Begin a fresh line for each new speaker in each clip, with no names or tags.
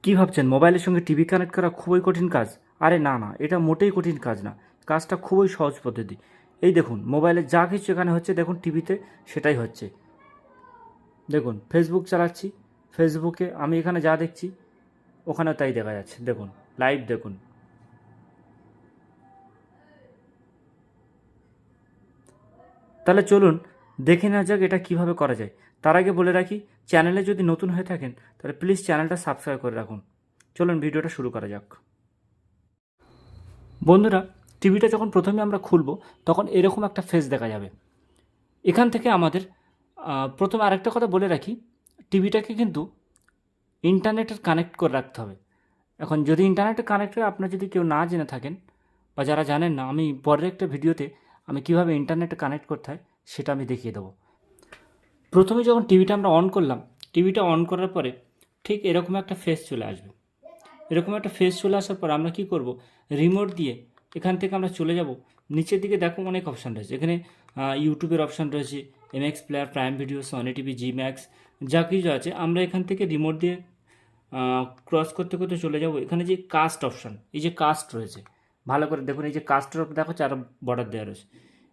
কি ভাবছেন মোবাইলের সঙ্গে টিভি কানেক্ট করা খুবই কঠিন কাজ? আরে না না, এটা মোটেই কঠিন কাজ না। কাজটা খুবই সহজ পদ্ধতি। এই দেখুন মোবাইলে যা কিছু এখানে হচ্ছে দেখুন টিভিতে সেটাই হচ্ছে। দেখুন ফেসবুক চালাচ্ছি, ফেসবুকে আমি এখানে যা দেখছি ওখানেও তাই দেখা যাচ্ছে। দেখুন লাইভ দেখুন। তাহলে চলুন দেখে নেওয়া যাক এটা কিভাবে করা যায়। তার আগে বলে রাখি, চ্যানেলে যদি নতুন হয়ে থাকেন তাহলে প্লিজ চ্যানেলটা সাবস্ক্রাইব করে রাখুন। চলুন ভিডিওটা শুরু করা যাক। বন্ধুরা, টিভিটা যখন প্রথমে আমরা খুলব তখন এরকম একটা ফেস দেখা যাবে। এখান থেকে আমাদের প্রথমে আরেকটা কথা বলে রাখি, টিভিটাকে কিন্তু ইন্টারনেটের কানেক্ট করে রাখতে হবে। এখন যদি ইন্টারনেটে কানেক্ট হয়, আপনার যদি কেউ না জেনে থাকেন বা যারা জানেন না, আমি পরের একটা ভিডিওতে আমি কীভাবে ইন্টারনেটে কানেক্ট করতে হয় সেটা আমি দেখিয়ে দেবো। প্রথমে যখন টিভিটা আমরা অন করলাম, টিভিটা অন করার পরে ঠিক এরকম একটা ফেস চলে আসবে। এরকম একটা ফেস চলে আসার পর আমরা কি করব, রিমোট দিয়ে এখান থেকে আমরা চলে যাব নিচের দিকে। দেখো অনেক অপশান রয়েছে এখানে, ইউটিউবের অপশান রয়েছে, MX player, prime video, Sony TV, Zee max, যা কিছু আছে। আমরা এখান থেকে রিমোট দিয়ে ক্রস করতে করতে চলে যাব এখানে যে কাস্ট অপশান, এই যে কাস্ট রয়েছে, ভালো করে দেখুন। এই যে কাস্টের উপরে দেখো চার বর্ডার দেওয়া রয়েছে,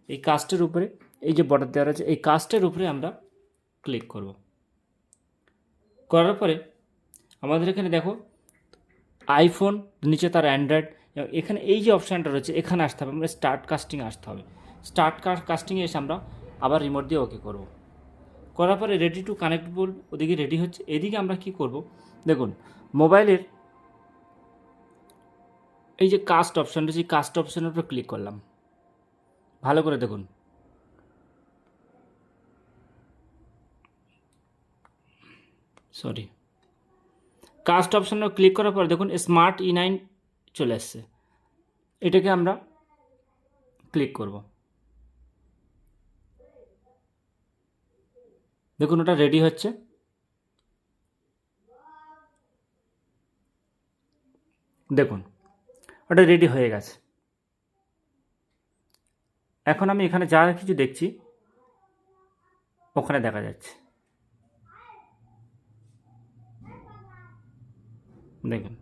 এই কাস্টের উপরে এই যে বর্ডার দেওয়া রয়েছে, এই কাস্টের উপরে আমরা ক্লিক করব। করার পরে আমাদের এখানে দেখো আইফোন, নিচে তার অ্যান্ড্রয়েড, এখানে এই যে অপশানটা রয়েছে এখানে আসতে হবে। আমরা স্টার্ট কাস্টিং আসতে হবে। স্টার্ট কাস্টিংয়ে এসে আমরা আবার রিমোট দিয়ে ওকে করব। করার পরে রেডি টু কানেক্ট বল ওদিকে রেডি হচ্ছে। এদিকে আমরা কি করব, দেখুন মোবাইলের এই যে কাস্ট অপশান রয়েছে, এই কাস্ট অপশানের উপর ক্লিক করলাম। ভালো করে দেখুন, সরি, কাস্ট অপশানে ক্লিক করার পর দেখুন স্মার্ট E9 চলে আসছে। এটাকে আমরা ক্লিক করব। দেখুন ওটা রেডি হচ্ছে। দেখুন ওটা রেডি হয়ে গেছে। এখন আমি এখানে যা কিছু দেখছি ওখানে দেখা যাচ্ছে। দেখুন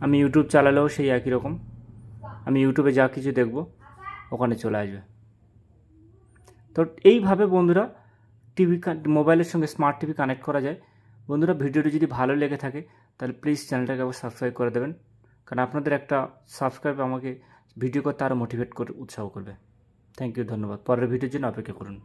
আমি ইউটিউব চালালেও সেই একই রকম, আমি ইউটিউবে যা কিছু দেখব ওখানে চলে আসবে। তো এইভাবে বন্ধুরা টিভি মোবাইলের সঙ্গে স্মার্ট টিভি কানেক্ট করা যায়। বন্ধুরা, ভিডিওটি যদি ভালো লেগে থাকে তাহলে প্লিজ চ্যানেলটাকে আবার সাবস্ক্রাইব করে দেবেন, কারণ আপনাদের একটা সাবস্ক্রাইব আমাকে ভিডিও করতে আরও মোটিভেট করে উৎসাহ করবে। থ্যাংক ইউ, ধন্যবাদ। পরের ভিডিওর জন্য অপেক্ষা করুন।